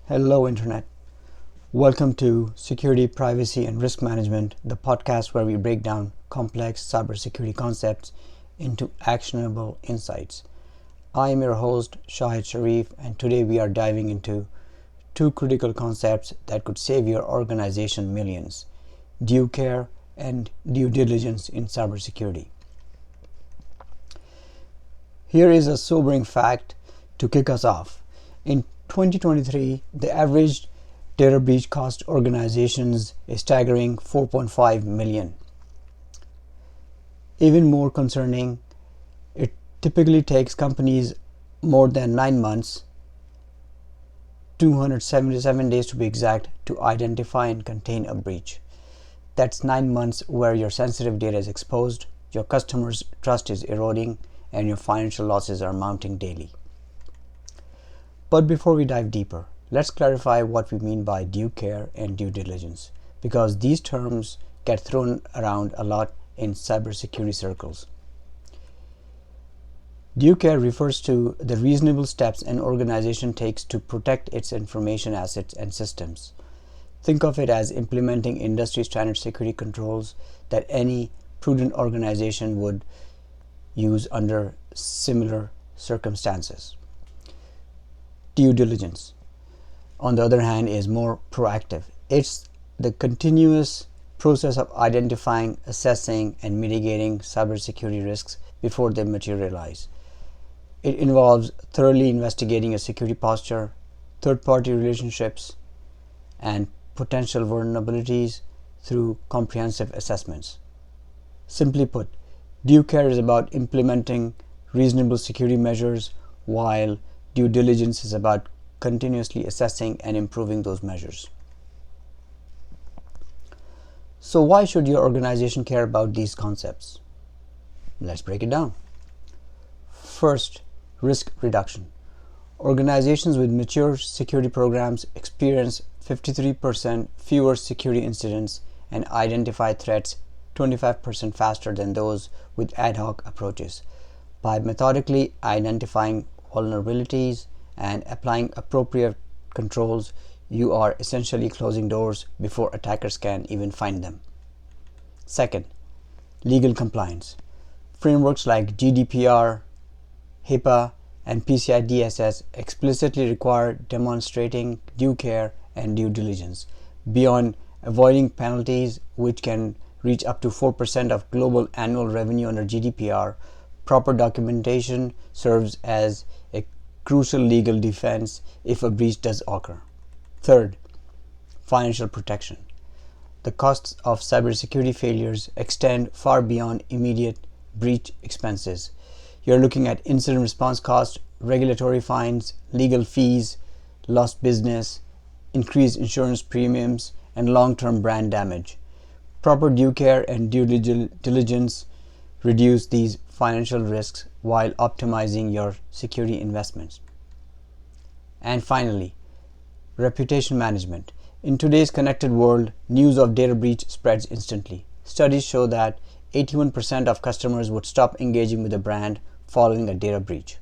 Hello, Internet. Welcome to Security, Privacy, and Risk Management, the podcast where we break down complex cybersecurity concepts into actionable insights. I am your host, Shahid Sharif, and today we are diving into two critical concepts that could save your organization millions: due care and due diligence in cybersecurity. Here is a sobering fact to kick us off. In 2023, the average data breach cost organizations a staggering $4.5 million. Even more concerning, it typically takes companies more than 9 months, 277 days to be exact, to identify and contain a breach. That's 9 months where your sensitive data is exposed, your customers' trust is eroding, and your financial losses are mounting daily. But before we dive deeper, let's clarify what we mean by due care and due diligence, because these terms get thrown around a lot in cybersecurity circles. Due care refers to the reasonable steps an organization takes to protect its information assets and systems. Think of it as implementing industry standard security controls that any prudent organization would use under similar circumstances. Due diligence, on the other hand, is more proactive. It's the continuous process of identifying, assessing, and mitigating cybersecurity risks before they materialize. It involves thoroughly investigating a security posture, third-party relationships, and potential vulnerabilities through comprehensive assessments. Simply put, due care is about implementing reasonable security measures, while due diligence is about continuously assessing and improving those measures. So why should your organization care about these concepts? Let's break it down. First, risk reduction. Organizations with mature security programs experience 53% fewer security incidents and identify threats 25% faster than those with ad hoc approaches. By methodically identifying vulnerabilities and applying appropriate controls, you are essentially closing doors before attackers can even find them. Second, legal compliance. Frameworks like GDPR, HIPAA, and PCI DSS explicitly require demonstrating due care and due diligence. Beyond avoiding penalties, which can reach up to 4% of global annual revenue under GDPR, proper documentation serves as a crucial legal defense if a breach does occur. Third, financial protection. The costs of cybersecurity failures extend far beyond immediate breach expenses. You're looking at incident response costs, regulatory fines, legal fees, lost business, increased insurance premiums, and long-term brand damage. Proper due care and due diligence reduce these financial risks while optimizing your security investments. And finally, reputation management. In today's connected world, news of data breach spreads instantly. Studies show that 81% of customers would stop engaging with a brand following a data breach.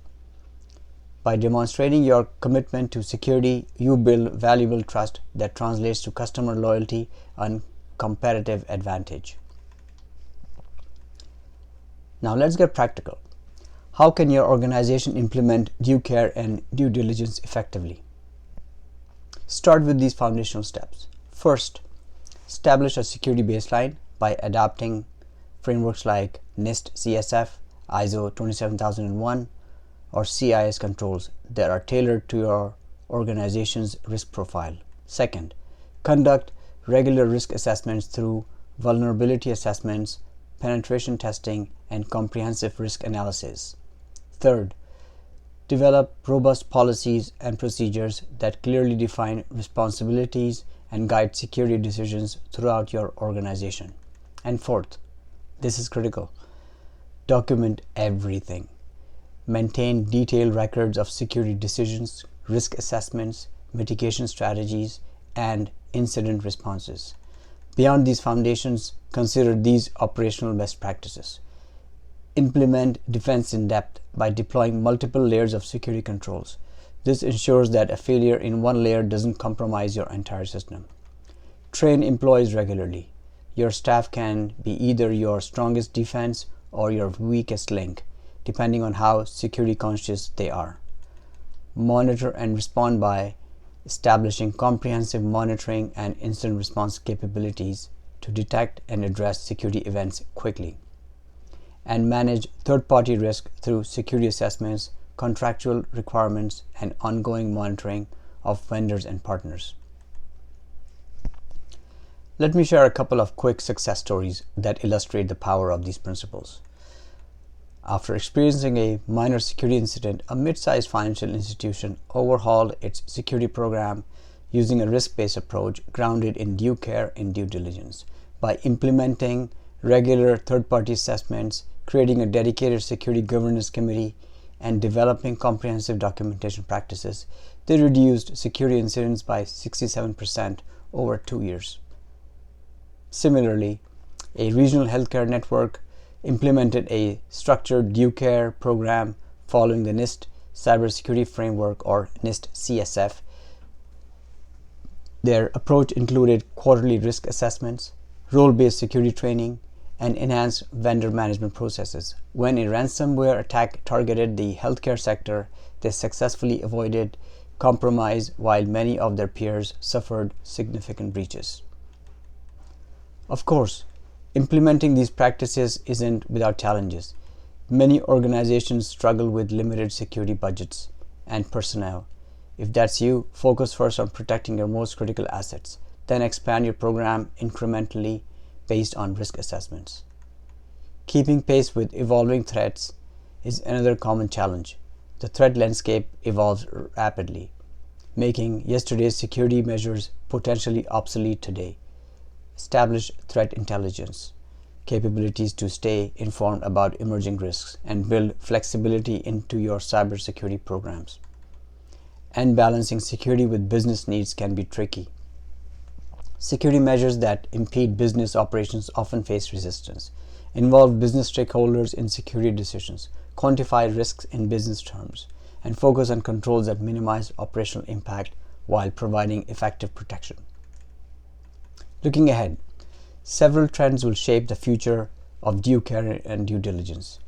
By demonstrating your commitment to security, you build valuable trust that translates to customer loyalty and competitive advantage. Now let's get practical. How can your organization implement due care and due diligence effectively? Start with these foundational steps. First, establish a security baseline by adopting frameworks like NIST CSF, ISO 27001, or CIS controls that are tailored to your organization's risk profile. Second, conduct regular risk assessments through vulnerability assessments, penetration testing, and comprehensive risk analysis. Third, develop robust policies and procedures that clearly define responsibilities and guide security decisions throughout your organization. And fourth, this is critical, document everything. Maintain detailed records of security decisions, risk assessments, mitigation strategies, and incident responses. Beyond these foundations, consider these operational best practices. Implement defense in depth by deploying multiple layers of security controls. This ensures that a failure in one layer doesn't compromise your entire system. Train employees regularly. Your staff can be either your strongest defense or your weakest link, depending on how security conscious they are. Monitor and respond by establishing comprehensive monitoring and incident response capabilities to detect and address security events quickly. And manage third-party risk through security assessments, contractual requirements, and ongoing monitoring of vendors and partners. Let me share a couple of quick success stories that illustrate the power of these principles. After experiencing a minor security incident, a mid-sized financial institution overhauled its security program using a risk-based approach grounded in due care and due diligence. By implementing regular third-party assessments, creating a dedicated security governance committee, and developing comprehensive documentation practices, they reduced security incidents by 67% over 2 years. Similarly, a regional healthcare network implemented a structured due care program following the NIST Cybersecurity Framework, or NIST CSF. Their approach included quarterly risk assessments, role-based security training, and enhanced vendor management processes. When a ransomware attack targeted the healthcare sector, they successfully avoided compromise while many of their peers suffered significant breaches. Of course, implementing these practices isn't without challenges. Many organizations struggle with limited security budgets and personnel. If that's you, focus first on protecting your most critical assets, then expand your program incrementally based on risk assessments. Keeping pace with evolving threats is another common challenge. The threat landscape evolves rapidly, making yesterday's security measures potentially obsolete today. Establish threat intelligence capabilities to stay informed about emerging risks and build flexibility into your cybersecurity programs. And balancing security with business needs can be tricky. Security measures that impede business operations often face resistance. Involve business stakeholders in security decisions, quantify risks in business terms, and focus on controls that minimize operational impact while providing effective protection. Looking ahead, several trends will shape the future of due care and due diligence.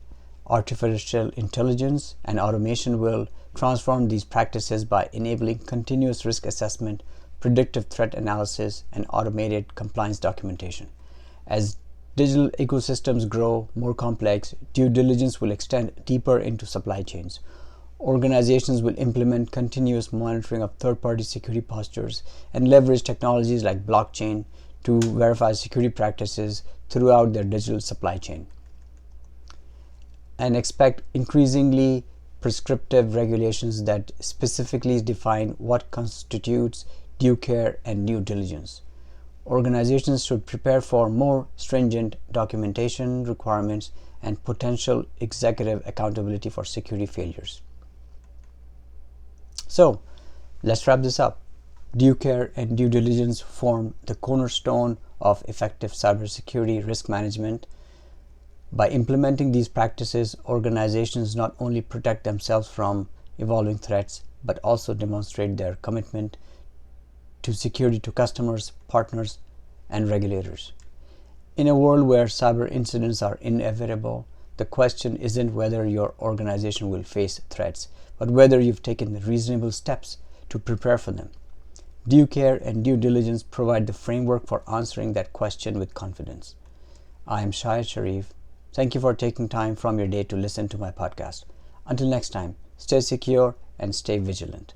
Artificial intelligence and automation will transform these practices by enabling continuous risk assessment, predictive threat analysis, and automated compliance documentation. As digital ecosystems grow more complex, due diligence will extend deeper into supply chains. Organizations will implement continuous monitoring of third-party security postures and leverage technologies like blockchain to verify security practices throughout their digital supply chain. And expect increasingly prescriptive regulations that specifically define what constitutes due care and due diligence. Organizations should prepare for more stringent documentation requirements and potential executive accountability for security failures. So, let's wrap this up. Due care and due diligence form the cornerstone of effective cybersecurity risk management. By implementing these practices, organizations not only protect themselves from evolving threats, but also demonstrate their commitment to security to customers, partners, and regulators. In a world where cyber incidents are inevitable, the question isn't whether your organization will face threats, but whether you've taken reasonable steps to prepare for them. Due care and due diligence provide the framework for answering that question with confidence. I am Shahid Sharif. Thank you for taking time from your day to listen to my podcast. Until next time, stay secure and stay vigilant.